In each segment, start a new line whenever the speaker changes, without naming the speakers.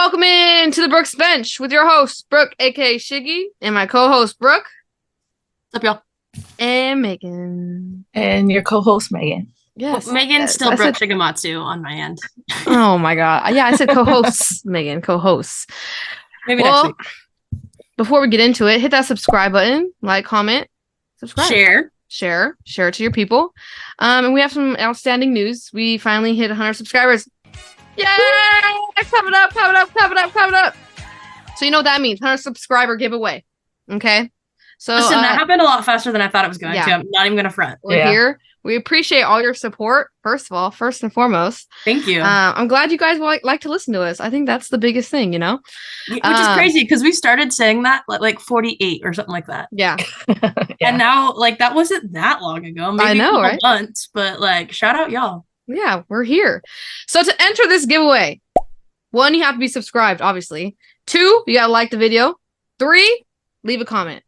Welcome in to the Brookes Bench with your host, Brooke, aka Shiggy, and my co-host, Brooke.
What's up, y'all?
And Megan.
And your co-host, Megan.
Yes. Well, Megan's still Brooke Shigematsu on my end.
Oh my god. Yeah, I said co-hosts, Megan, co-hosts.
Maybe next week.
Before we get into it, hit that subscribe button, like, comment, subscribe. Share it to your people. And we have some outstanding news. We finally hit 100 subscribers. Yay! Coming up. So you know what that means. 100 subscriber giveaway. Okay? So
listen, that happened a lot faster than I thought it was going to. I'm not even going to front.
We're here. We appreciate all your support, first and foremost.
Thank you.
I'm glad you guys like to listen to us. I think that's the biggest thing, you know?
Which is crazy because we started saying that like 48 or something like that.
Yeah.
And now, like, that wasn't that long ago. Maybe
I know, right?
Months, but like, shout out y'all.
Yeah, we're here. So to enter this giveaway, 1, you have to be subscribed, obviously. 2, you gotta like the video. 3, leave a comment.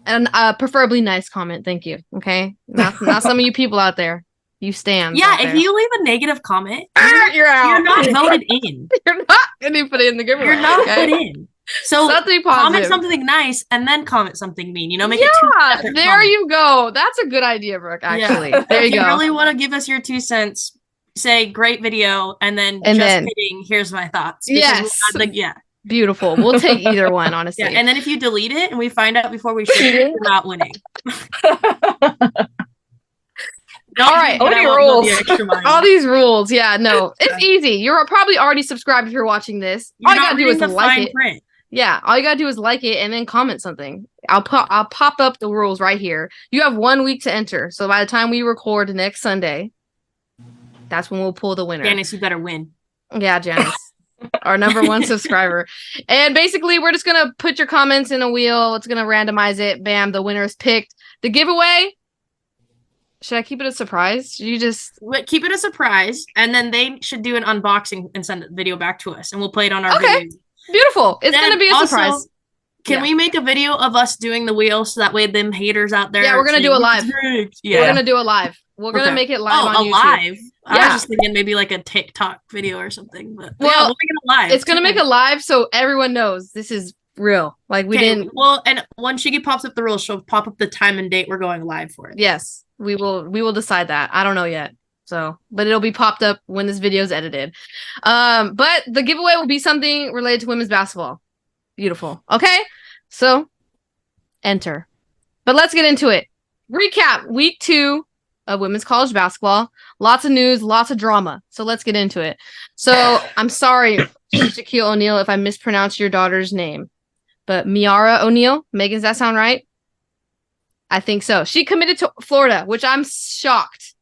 And preferably nice comment, thank you. Okay? Not some of you people out there. You stand.
Yeah, if you leave a negative comment,
you're out.
You're not voted in.
You're not gonna put it in the giveaway.
You're not put in. So comment
positive.
Something nice and then comment something mean. You know, make
it
2 separate
there
comments.
You go. That's a good idea, Brooke, actually.
Yeah.
There you go.
If you really want to give us your 2 cents, say great video and then kidding, here's my thoughts.
Yes.
Yeah.
Beautiful. We'll take either one, honestly.
Yeah, and then if you delete it and we find out before we shoot it, we're not winning.
All right. All these rules. Yeah, no. It's easy. You're probably already subscribed if you're watching this. All you gotta do is like it. Print. Yeah, all you gotta do is like it and then comment something. I'll pop up the rules right here. You have 1 week to enter. So by the time we record next Sunday, that's when we'll pull the winner.
Janice, you better win.
Yeah, Janice. Our number 1 subscriber. And basically, we're just going to put your comments in a wheel. It's going to randomize it. Bam, the winner is picked. The giveaway, should I keep it a surprise? Should you just...
Keep it a surprise, and then they should do an unboxing and send the video back to us, and we'll play it on our video.
Beautiful. It's going to be a surprise.
Can we make a video of us doing the wheel so that way them haters out there...
Yeah, we're going to do it live.
Yeah.
We're going to do it live. We're going to make it live on YouTube.
Live? Yeah. I was just thinking maybe like a TikTok video or something. But we'll make it live.
It's going to make it live so everyone knows this is real. Like we didn't...
Well, and when Shiggy pops up the rules, she'll pop up the time and date we're going live for it.
Yes, we will decide that. I don't know yet. So, but it'll be popped up when this video is edited. But the giveaway will be something related to women's basketball. Beautiful. Okay, so enter. But let's get into it. Recap week 2 of women's college basketball. Lots of news, lots of drama. So let's get into it. So I'm sorry, Shaquille O'Neal, if I mispronounced your daughter's name, but Miara O'Neal. Megan, does that sound right? I think so. She committed to Florida, which I'm shocked.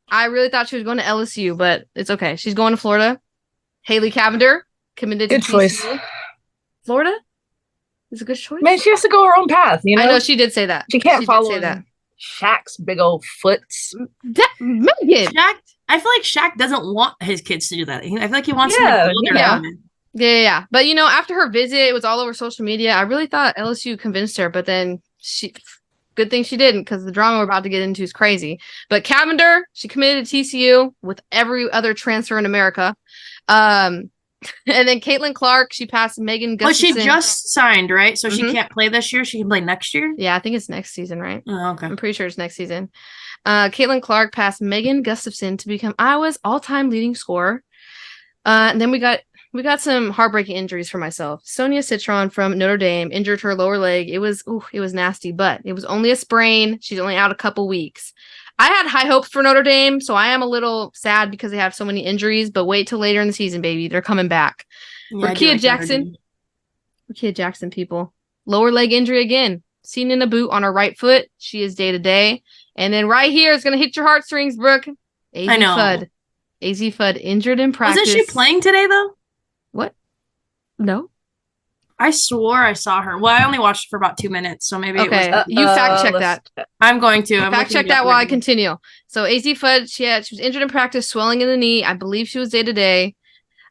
I really thought she was going to LSU, but it's okay. She's going to Florida. Haley Cavender committed to TCU.
Choice.
Florida is a good choice.
Man, she has to go her own path. You know,
I know she did say that.
She can't follow that. Shaq's big old foots.
Megan.
Shaq, I feel like Shaq doesn't want his kids to do that. I feel like he wants them to build their own.
Yeah. But, you know, after her visit, it was all over social media. I really thought LSU convinced her, but then good thing she didn't because the drama we're about to get into is crazy. But Cavender, she committed to TCU with every other transfer in America. And then Caitlin Clark, she passed Megan Gustafson.
But she just signed, right? So she can't play this year. She can play next year?
Yeah, I think it's next season, right?
Oh, okay.
I'm pretty sure it's next season. Caitlin Clark passed Megan Gustafson to become Iowa's all-time leading scorer. And then we got some heartbreaking injuries for myself. Sonia Citron from Notre Dame injured her lower leg. It was nasty, but it was only a sprain. She's only out a couple weeks. I had high hopes for Notre Dame, so I am a little sad because they have so many injuries, but wait till later in the season, baby. They're coming back. Yeah, Rakia Jackson, people. Lower leg injury again. Seen in a boot on her right foot. She is day-to-day. And then right here is going to hit your heartstrings, Brooke.
I know.
AZ Fudd injured in practice.
Wasn't she playing today, though?
What? No.
I swore I saw her. Well, I only watched for about 2 minutes, so maybe it was...
You fact check that.
I'm going to.
Fact check that while I continue. So AZ Fudd, she was injured in practice, swelling in the knee. I believe she was day-to-day.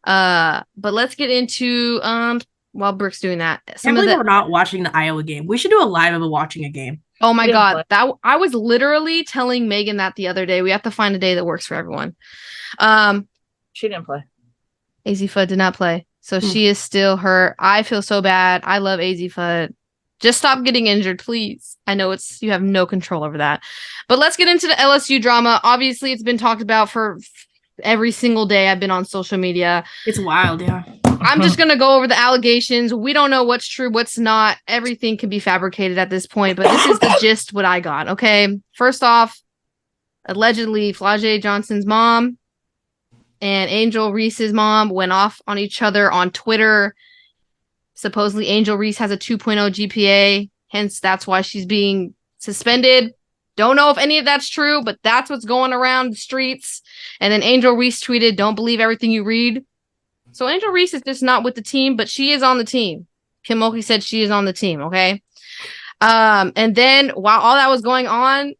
But let's get into while Brooke's doing that.
I can't believe we're not watching the Iowa game. We should do a live of watching a game.
Oh my God. I was literally telling Megan that the other day. We have to find a day that works for everyone.
She didn't play.
AZ Fudd did not play. So she is still hurt. I feel so bad. I love AZ Foot. Just stop getting injured, please. I know you have no control over that. But let's get into the LSU drama. Obviously, it's been talked about for every single day I've been on social media.
It's wild, yeah.
I'm just going to go over the allegations. We don't know what's true, what's not. Everything can be fabricated at this point, but this is the gist what I got, okay? First off, allegedly, Flau'jae Johnson's mom and Angel Reese's mom went off on each other on Twitter. Supposedly, Angel Reese has a 2.0 GPA, hence that's why she's being suspended. Don't know if any of that's true, but that's what's going around the streets. And then Angel Reese tweeted, "Don't believe everything you read." So Angel Reese is just not with the team, but she is on the team. Kim Mulkey said she is on the team, okay? And then while all that was going on,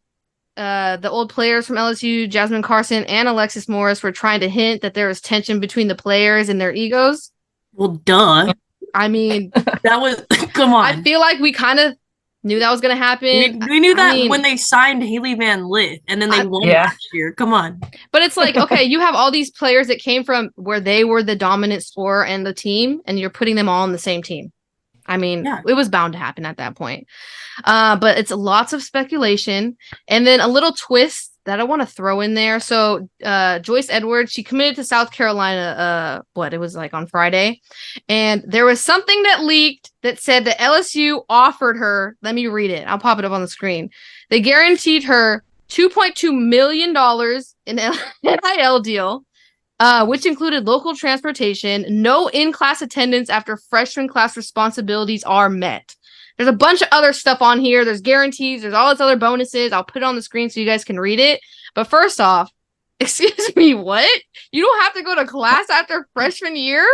the old players from LSU, Jasmine Carson and Alexis Morris, were trying to hint that there was tension between the players and their egos.
Well, duh.
I mean,
that was, come on.
I feel like we kind of knew that was going to happen.
We knew that when they signed Haley Van Lith and then they won last year. Come on.
But it's like, okay, you have all these players that came from where they were the dominant scorer and the team, and you're putting them all on the same team. I mean, it was bound to happen at that point. But it's lots of speculation. And then a little twist that I want to throw in there. So Joyce Edwards, she committed to South Carolina, it was like on Friday. And there was something that leaked that said that LSU offered her, let me read it. I'll pop it up on the screen. They guaranteed her $2.2 million in an NIL deal, which included local transportation, no in-class attendance after freshman class responsibilities are met. There's a bunch of other stuff on here. There's guarantees. There's all this other bonuses. I'll put it on the screen so you guys can read it. But first off, excuse me, what? You don't have to go to class after freshman year?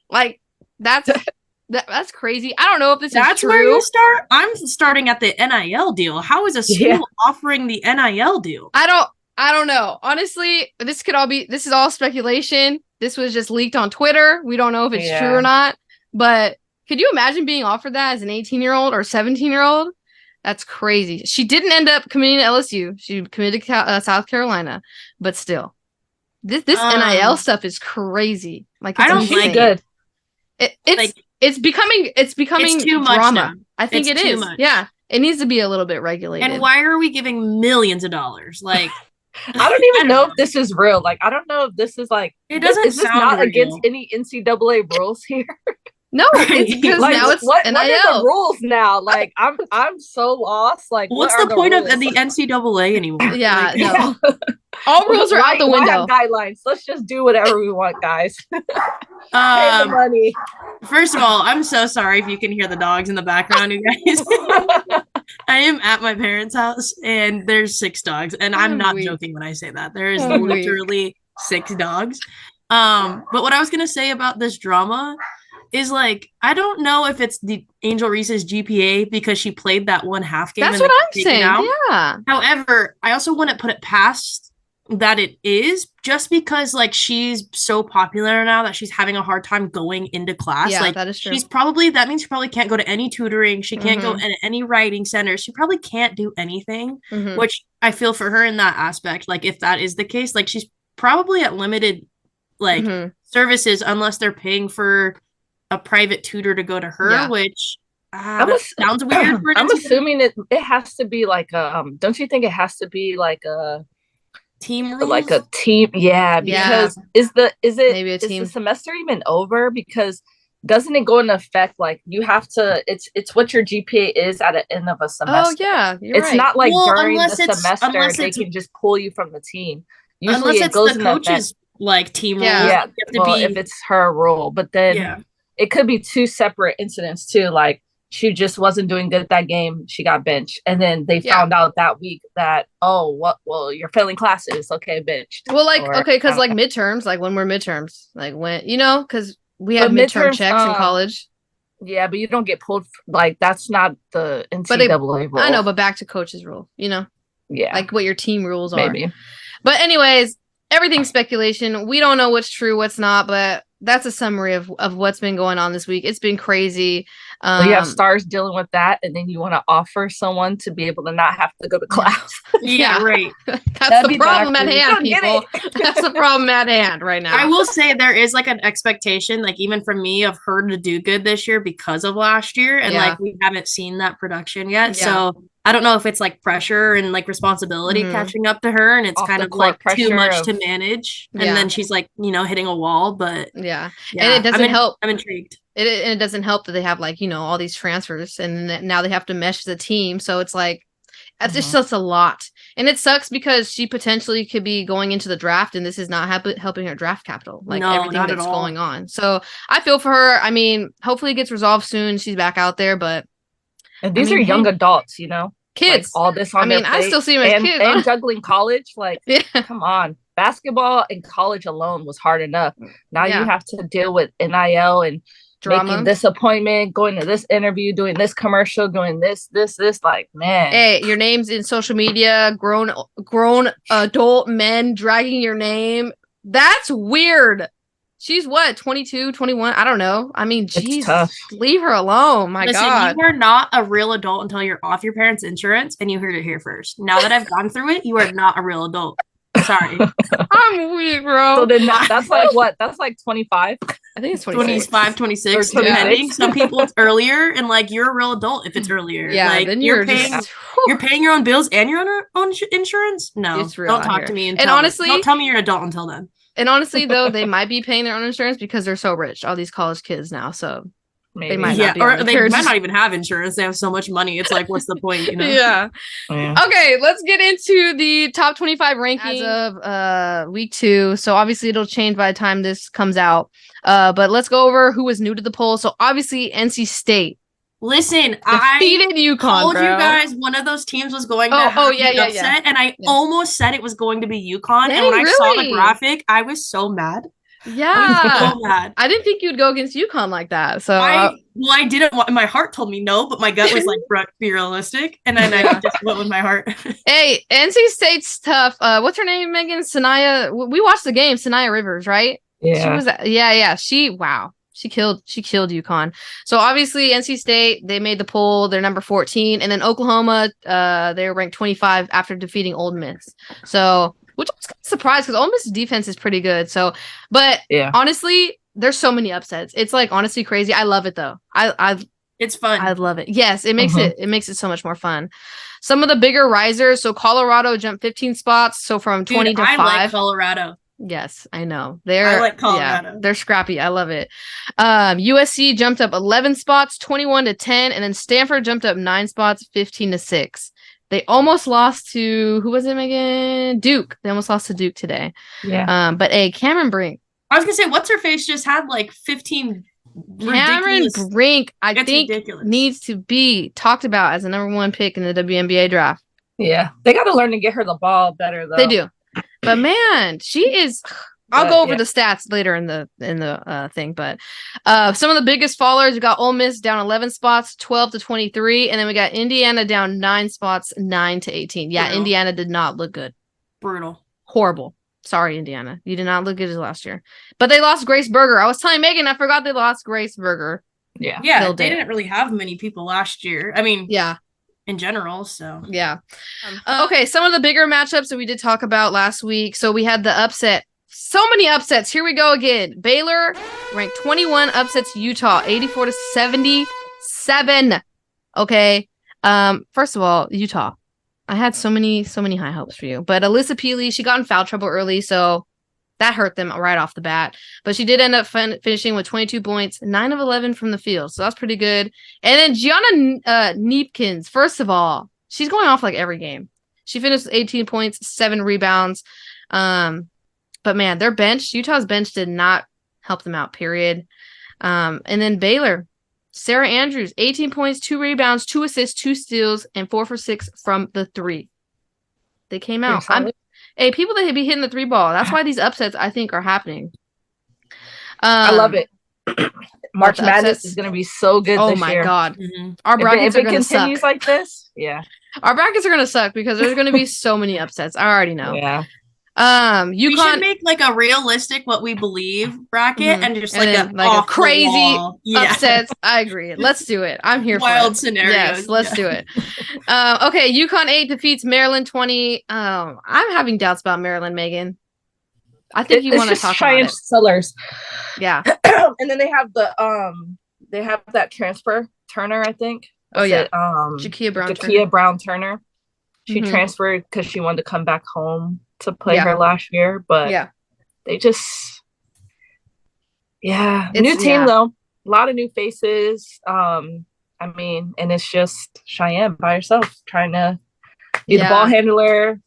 Like, that's crazy. I don't know if this is true.
That's where you start? I'm starting at the NIL deal. How is a school offering the NIL deal?
I don't know. Honestly, this is all speculation. This was just leaked on Twitter. We don't know if it's true or not. But could you imagine being offered that as an 18-year-old or 17-year-old? That's crazy. She didn't end up committing to LSU. She committed to South Carolina. But still, this NIL stuff is crazy. Like,
I don't like it.
It's becoming
too
drama.
Much
I think it is. Much. Yeah, it needs to be a little bit regulated.
And why are we giving millions of dollars? Like,
I don't even know if this is real. Like, I don't know if this is like.
It doesn't
is this
sound
not
real.
Against any NCAA rules here?
No, it's because
like,
now it's
what
NIL.
are the rules now? Like, I'm so lost. Like,
what's the point of the NCAA anymore?
Yeah, no. All rules are out the window.
Guidelines. Let's just do whatever we want, guys. Pay the money.
First of all, I'm so sorry if you can hear the dogs in the background, you guys. I am at my parents' house, and there's 6 dogs, and I'm not joking when I say that. There is literally 6 dogs. But what I was gonna say about this drama is, like, I don't know if it's the Angel Reese's GPA because she played that one half game.
That's what I'm saying. Yeah.
However, I also wouldn't put it past that it is, just because, like, she's so popular now that she's having a hard time going into class.
Yeah,
like,
that is true.
That means she probably can't go to any tutoring. She can't go in any writing centers. She probably can't do anything, which I feel for her in that aspect. Like, if that is the case, like, she's probably at limited, like, services unless they're paying for a private tutor to go to her, which sounds weird.
I'm assuming it has to be like don't you think it has to be like a
team rules?
Like a team? Yeah, because is the semester even over? Because doesn't it go into effect like you have to? It's what your GPA is at the end of a semester.
Oh yeah,
it's
right.
not like during the semester they can just pull you from the team. Usually it goes
the coaches like team rules.
Yeah, if it's her role, but then it could be 2 separate incidents too. Like, she just wasn't doing good that game. She got benched. And then they found out that week that, well, you're failing classes. Okay, benched.
Well, like, because like midterms, like when we're midterms, like when, because we have midterm checks in college.
Yeah, but you don't get pulled. Like, that's not the NCAA rule.
I know, but back to coach's rule,
Yeah.
Like what your team rules are.
Maybe.
But anyways, everything's speculation. We don't know what's true, what's not, but that's a summary of what's been going on this week. It's been crazy.
So you have stars dealing with that, and then you want to offer someone to be able to not have to go to class.
Yeah, right.
That's the problem at hand, people. That's the problem at hand right now.
I will say there is like an expectation, like even from me, of her to do good this year because of last year, and like we haven't seen that production yet. So I don't know if it's like pressure and like responsibility catching up to her, and it's kind of like too much to manage, and then she's like, you know, hitting a wall. But
and it doesn't help.
I'm intrigued.
It doesn't help that they have like, you know, all these transfers, and now they have to mesh the team. So it's like, it's just a lot, and it sucks because she potentially could be going into the draft, and this is not helping her draft capital, like everything that's going on. So I feel for her. I mean, hopefully it gets resolved soon. She's back out there, but
and these are young adults, you know,
kids.
Like, all this on their plate,
I still see them as kids,
and juggling college. Like, come on, basketball and college alone was hard enough. Now you have to deal with NIL and drama. Making this appointment, going to this interview, doing this commercial, doing this, like, man.
Hey, your name's in social media, grown adult men dragging your name. That's weird. She's what, 22, 21? I don't know. I mean, geez, leave her alone. My God.
You are not a real adult until you're off your parents' insurance, and you heard it here first. Now that I've gone through it, you are not a real adult. Sorry.
I'm weak, bro.
So then that's like what? That's like 25?
I think it's 26.
25, 26, depending. Some people it's earlier, and like you're a real adult if it's earlier.
Yeah,
like
then
you're paying your own bills and your own insurance. No, don't talk to me. And honestly, don't tell me you're an adult until then.
And honestly, though, they might be paying their own insurance because they're so rich. All these college kids now, so maybe. They might not be.
Or they might not even have insurance. They have so much money. It's like, what's the point? You know?
Yeah. Okay, let's get into the top 25 rankings as of week 2. So obviously it'll change by the time this comes out. But let's go over who was new to the poll. So obviously NC State.
Listen,
I defeated UConn,
told you guys one of those teams was going to have an upset, and I almost said it was going to be UConn. And when I saw the graphic, I was so mad.
Yeah, I was so mad. I didn't think you'd go against UConn like that. So
I didn't want. My heart told me no, but my gut was like, be realistic, and then I just went with my heart.
Hey, NC State's tough. What's her name, Megan? Sanaya. We watched the game. Sanaya Rivers, right?
Yeah.
She was. She killed UConn. So obviously NC State, they made the poll. They're number 14, and then Oklahoma, they're ranked 25 after defeating Ole Miss. So, which I was kind of surprised because Ole Miss's defense is pretty good. So, but honestly, there's so many upsets. It's like honestly crazy. I love it though.
It's fun.
I love it. Yes, it makes it so much more fun. Some of the bigger risers. So Colorado jumped 15 spots. So from 20 to 5.
I like Colorado.
Yes, I know.
I like Colorado.
Yeah, they're scrappy. I love it. USC jumped up 11 spots, 21 to 10, and then Stanford jumped up 9 spots, 15 to 6. They almost lost to who was it, Megan? Duke. They almost lost to Duke today.
Yeah.
But Cameron Brink.
I was gonna say, what's her face just had like 15.
Cameron Brink, I think, needs to be talked about as the number 1 pick in the WNBA draft.
Yeah, they got to learn to get her the ball better though.
They do. But man, she is. I'll go over the stats later in the thing. But some of the biggest fallers, we got Ole Miss down 11 spots, 12 to 23, and then we got Indiana down 9 spots, 9 to 18. Yeah, brutal. Indiana did not look good.
Brutal.
Horrible. Sorry, Indiana. You did not look good as last year. But they lost Grace Berger. I was telling Megan, I forgot they lost Grace Berger.
Yeah, they didn't really have many people last year. I mean, in general, so
yeah. Okay, some of the bigger matchups that we did talk about last week. So we had the upset. So many upsets. Here we go again. Baylor ranked 21, upsets Utah 84 to 77. Okay. First of all, Utah. I had so many high hopes for you. But Alyssa Peely, she got in foul trouble early, so that hurt them right off the bat. But she did end up finishing with 22 points, 9 of 11 from the field. So that's pretty good. And then Gianna Neepkins, first of all, she's going off like every game. She finished with 18 points, 7 rebounds. But man, their bench, Utah's bench did not help them out, period. And then Baylor, Sarah Andrews, 18 points, 2 rebounds, 2 assists, 2 steals, and 4 for 6 from the 3. They came out. Hey, people that be hitting the 3 ball. That's why these upsets, I think, are happening.
I love it. March Madness is going to be so good this year.
Oh, my God. Mm-hmm. Our brackets are going to suck. If it continues
like this, yeah.
Our brackets are going to suck because there's going to be so many upsets. I already know.
Yeah.
We should make like a realistic what we believe bracket and just like a
crazy upsets. I agree. Let's do it. I'm here for
wild scenarios.
Yes, let's do it. Okay, UConn 8 defeats Maryland 20. I'm having doubts about Maryland, Megan. I think you want to talk about it.
Sellers.
Yeah.
And then they have that transfer Turner, I think.
Jakia
Brown Turner. She transferred because she wanted to come back home to play her last year, but they just new team though, a lot of new faces. I mean, and it's just Cheyenne by herself trying to be the ball handler,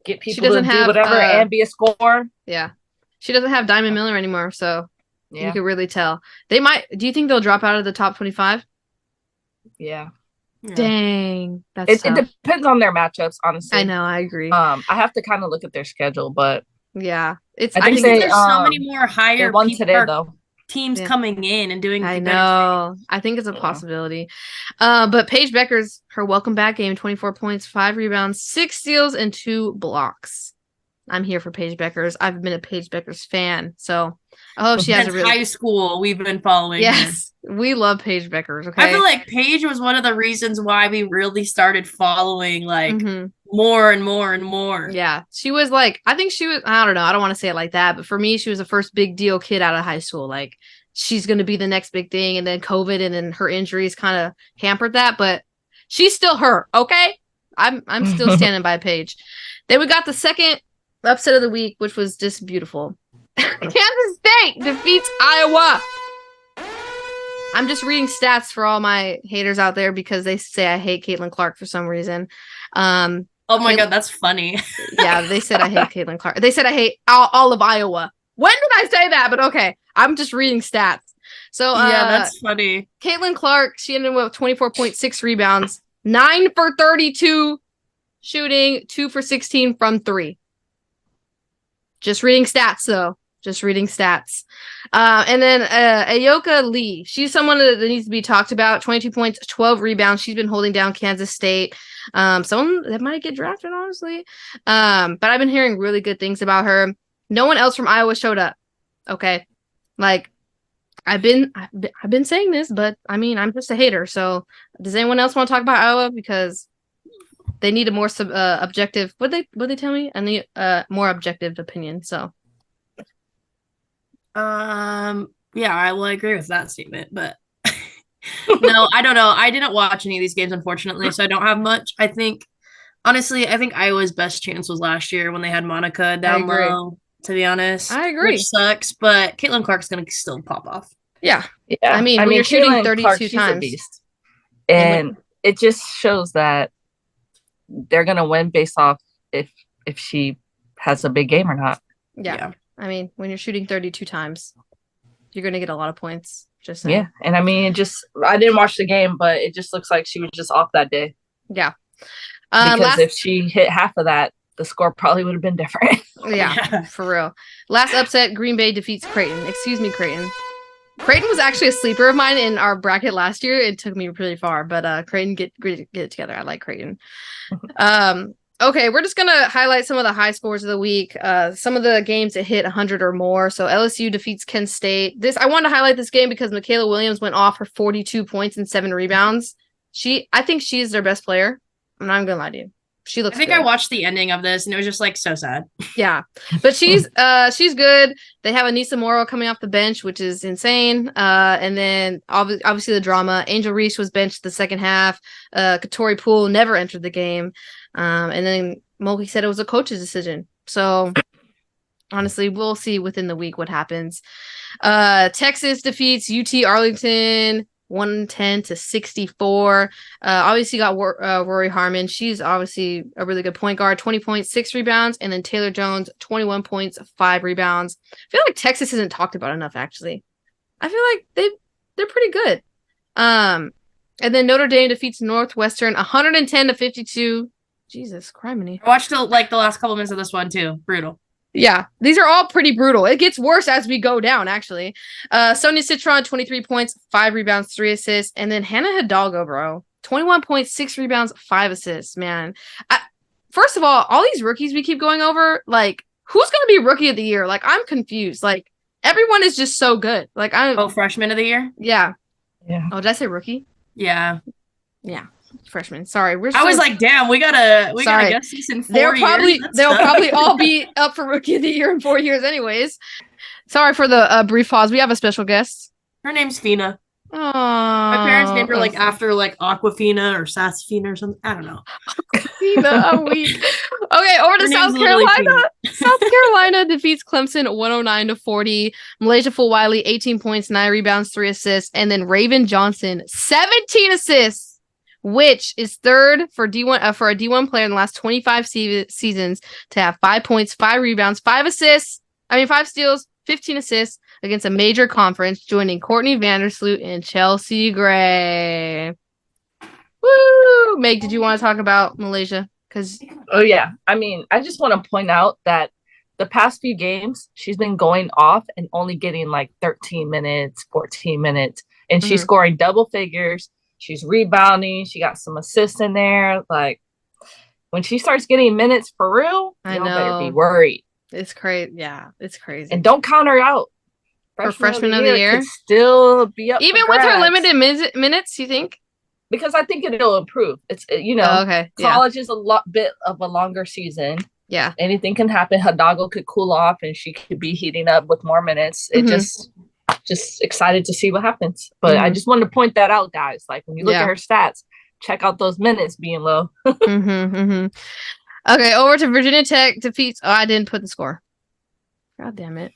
get people to do whatever and be a scorer.
Yeah, she doesn't have Diamond Miller anymore, so you could really tell. They might. Do you think they'll drop out of the top 25?
Yeah.
Dang, that's
it depends on their matchups, honestly.
I know, I agree.
I have to kind of look at their schedule, but
I
think there's so many more higher teams coming in and doing.
I know. I think it's a possibility. But Paige Becker's her welcome back game: 24 points, 5 rebounds, 6 steals, and 2 blocks. I'm here for Paige Becker's. I've been a Paige Becker's fan, so I hope she has a really
high school. We've been following.
Yes, we love Paige Becker's. Okay,
I feel like Paige was one of the reasons why we really started following more and more and more.
Yeah, she was like, I think she was. I don't know. I don't want to say it like that, but for me, she was the first big deal kid out of high school. Like she's going to be the next big thing, and then COVID and then her injuries kind of hampered that. But she's still her. Okay, I'm still standing by Paige. Then we got the second upset of the week, which was just beautiful. Kansas State defeats Iowa. I'm just reading stats for all my haters out there because they say I hate Caitlin Clark for some reason.
Oh my God, that's funny.
Yeah, they said I hate Caitlin Clark. They said I hate all of Iowa. When did I say that? But okay, I'm just reading stats. So
that's funny.
Caitlin Clark, she ended with 24.6 rebounds, 9 for 32 shooting, 2 for 16 from 3. Just reading stats, though. Just reading stats. And then Ayoka Lee. She's someone that needs to be talked about. 22 points, 12 rebounds. She's been holding down Kansas State. Someone that might get drafted, honestly. But I've been hearing really good things about her. No one else from Iowa showed up. Okay. Like, I've been saying this, but I mean, I'm just a hater. So does anyone else want to talk about Iowa? Because they need a more objective. What they tell me? I need more objective opinion. So,
yeah, I will agree with that statement. But no, I don't know. I didn't watch any of these games, unfortunately, so I don't have much. I think Iowa's best chance was last year when they had Monica down low. To be honest,
I agree.
Which sucks, but Caitlin Clark's gonna still pop off.
Yeah. I mean, when you're shooting
Caitlin
32
Clark,
times,
she's a beast. And it just shows that they're gonna win based off if she has a big game or not.
Yeah. I mean, when you're shooting 32 times, you're gonna get a lot of points. Just saying.
Yeah, and I mean, I didn't watch the game, but it just looks like she was just off that day.
Yeah.
Because if she hit half of that, the score probably would have been different.
Yeah, for real. Last upset, Green Bay defeats Creighton. Excuse me, Creighton. Creighton was actually a sleeper of mine in our bracket last year. It took me really far, but Creighton get it together. I like Creighton. Okay, we're just gonna highlight some of the high scores of the week. Some of the games that hit 100 or more. So LSU defeats Kent State. I wanted to highlight this game because Michaela Williams went off for 42 points and 7 rebounds. I think she is their best player. I'm not even gonna lie to you. She looks.
I think
good.
I watched the ending of this and it was just like so sad.
Yeah, but she's good. They have Anissa Morrow coming off the bench, which is insane. And then obviously the drama. Angel Reese was benched the second half. Katori Poole never entered the game. And then Mulkey said it was a coach's decision. So honestly, we'll see within the week what happens. Texas defeats UT Arlington 110-64. Obviously got Rory Harmon. She's obviously a really good point guard. 20 points, 6 rebounds. And then Taylor Jones, 21 points, 5 rebounds. I feel like Texas isn't talked about enough, actually. I feel like they're pretty good. And then Notre Dame defeats Northwestern 110-52. Jesus, criminy.
I watched the last couple minutes of this one too. Brutal.
Yeah, these are all pretty brutal. It gets worse as we go down, actually. Sonia Citron, 23 points, 5 rebounds, 3 assists. And then Hannah Hidalgo, bro. 21 points, 6 rebounds, 5 assists, man. First of all these rookies we keep going over, like, who's gonna be rookie of the year? Like, I'm confused. Like, everyone is just so good. Like,
freshman of the year?
Yeah.
Yeah.
Oh, did I say rookie?
Yeah.
Yeah. Freshman. Sorry.
I was like, damn, we gotta guess this in 4 years.
They'll probably all be up for rookie of the year in 4 years anyways. Sorry for the brief pause. We have a special guest.
Her name's Fina.
Oh,
my parents named her like after like Aquafina or Sassafina or something. I don't know.
Aquafina, I'm weak. Okay, over to South Carolina. South Carolina defeats Clemson 109-40. Malaysia Fulwiley 18 points, 9 rebounds, 3 assists, and then Raven Johnson 17 assists, which is third for D1 for a D1 player in the last 25 seasons to have 5 points, 5 rebounds, 5 steals, 15 assists against a major conference, joining Courtney Vandersloot and Chelsea Gray. Woo! Meg, did you want to talk about Malaysia?
Oh yeah, I mean, I just want to point out that the past few games she's been going off and only getting like 13 minutes, 14 minutes, and she's scoring double figures. She's rebounding. She got some assists in there. Like, when she starts getting minutes for real, y'all better be worried.
It's crazy. Yeah, it's crazy.
And don't count her out.
Freshman of the year
could still be up
even with her limited minutes, you think?
Because I think it'll improve. It's college is a bit of a longer season.
Yeah,
anything can happen. Hidalgo could cool off, and she could be heating up with more minutes. It just excited to see what happens. But I just wanted to point that out, guys. Like, when you look at her stats, check out those minutes being low.
Okay, over to Virginia Tech defeats. Oh, I didn't put the score. God damn it.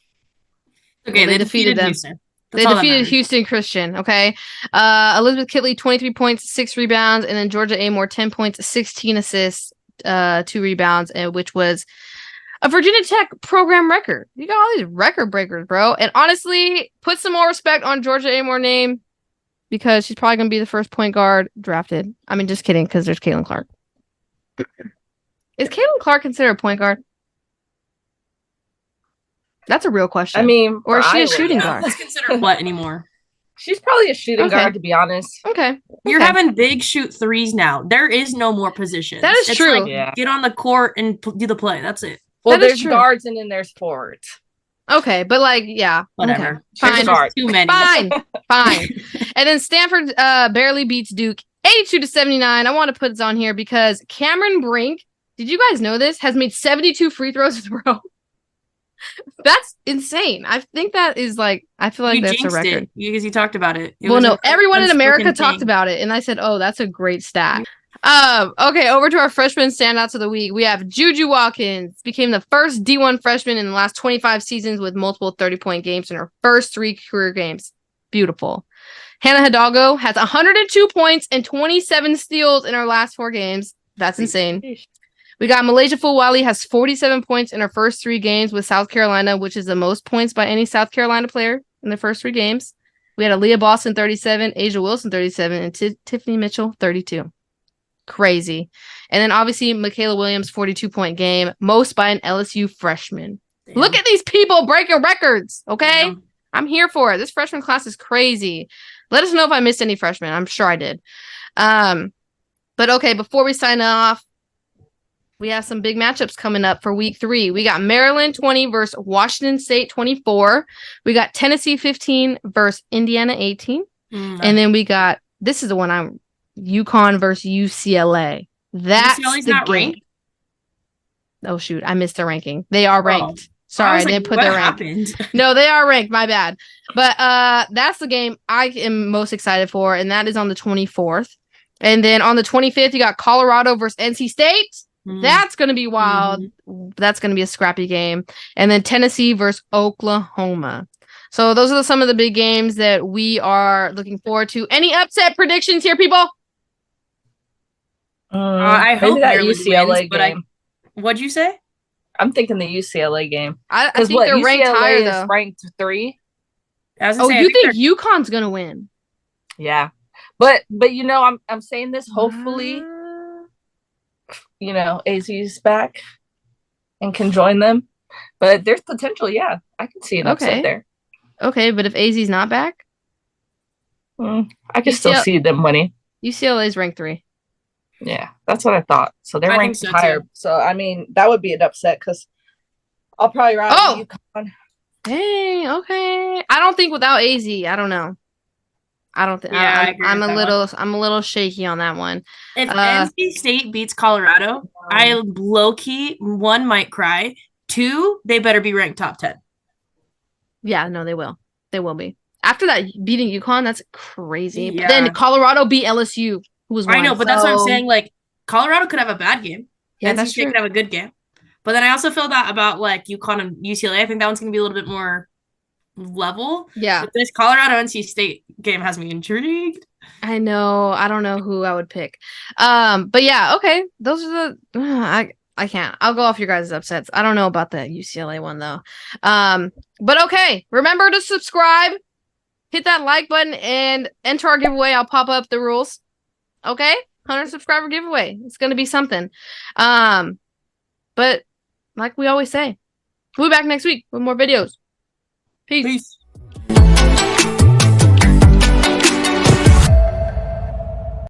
Okay, they defeated them. Houston.
They defeated Houston Christian. Okay, Elizabeth Kitley 23 points, 6 rebounds, and then Georgia Amore 10 points, 16 assists, 2 rebounds, and which was a Virginia Tech program record. You got all these record breakers, bro. And honestly, put some more respect on Georgia Amore's name, because she's probably gonna be the first point guard drafted. I mean, just kidding, because there's Caitlin Clark. Is Caitlin Clark considered a point guard? That's a real question.
I mean,
or is she a shooting guard?
That's considered what anymore?
She's probably a shooting guard, to be honest.
Okay.
You're having big shoot threes now. There is no more positions.
That is true.
Like, get on the court and do the play. That's it.
Well, there's guards and then there's forwards.
Okay, but like, yeah.
Whatever.
Okay. Fine.
Too many.
Fine. And then Stanford barely beats Duke 82-79. I want to put this on here because Cameron Brink, did you guys know this, has made 72 free throws in a row. That's insane. I think that is like, I feel like that's a record.
Because you talked about it.
Well, no, everyone in America talked about it. And I said, oh, that's a great stat. Okay, over to our freshman standouts of the week. We have Juju Watkins, became the first D1 freshman in the last 25 seasons with multiple 30-point games in her first 3 career games. Beautiful. Hannah Hidalgo has 102 points and 27 steals in her last 4 games. That's insane. We got Malaysia Fulwiley has 47 points in her first 3 games with South Carolina, which is the most points by any South Carolina player in the first 3 games. We had Aaliyah Boston 37, Asia Wilson 37, and Tiffany Mitchell 32. Crazy. And then obviously Michaela Williams 42-point game, most by an LSU freshman. Damn. Look at these people breaking records. Okay. Damn. I'm here for it. This freshman class is crazy. Let us know if I missed any freshmen. I'm sure I did. But okay, before we sign off, we have some big matchups coming up for week 3. We got Maryland 20 versus Washington State 24. We got Tennessee 15 versus Indiana 18. And then we got, this is the one I'm, UConn versus UCLA. That's UCLA's not ranked. Oh shoot, I missed their ranking. They are ranked. Sorry, I didn't put their rank. No, they are ranked. My bad. But that's the game I am most excited for, and that is on the 24th. And then on the 25th, you got Colorado versus NC State. That's going to be wild. That's going to be a scrappy game. And then Tennessee versus Oklahoma. So those are some of the big games that we are looking forward to. Any upset predictions here, people?
I hope
that UCLA wins, game.
What'd you say?
I'm thinking the UCLA game.
I think they're
UCLA
ranked higher, though.
Is ranked 3.
You think UConn's going to win?
Yeah. But you know, I'm saying this hopefully, you know, AZ's back and can join them. But there's potential, yeah. I can see an upset there.
Okay, but if AZ's not back?
I can still see them winning.
UCLA's ranked 3.
Yeah, that's what I thought. So they're ranked higher. So, I mean, that would be an upset because I'll probably ride UConn.
Dang, okay. I don't think without AZ, I don't know. I don't think.
Yeah,
I'm a little shaky on that one.
If NC State beats Colorado, I low key one might cry. 2, they better be ranked top 10.
Yeah, no, they will. They will be. After that beating UConn, that's crazy.
Yeah.
But then Colorado beat LSU, who was 1.
I know, but that's what I'm saying. Like Colorado could have a bad game.
Yeah,
NC
that's
State
true.
could have a good game. But then I also feel that about like UConn and UCLA. I think that one's going to be a little bit more level.
Yeah.
But this Colorado NC State game has me intrigued.
I know. I don't know who I would pick. But yeah, okay. Those are the I can't. I'll go off your guys' upsets. I don't know about the UCLA one though. But okay. Remember to subscribe, hit that like button, and enter our giveaway. I'll pop up the rules. Okay? 100 subscriber giveaway. It's gonna be something. But like we always say, we'll be back next week with more videos. Peace.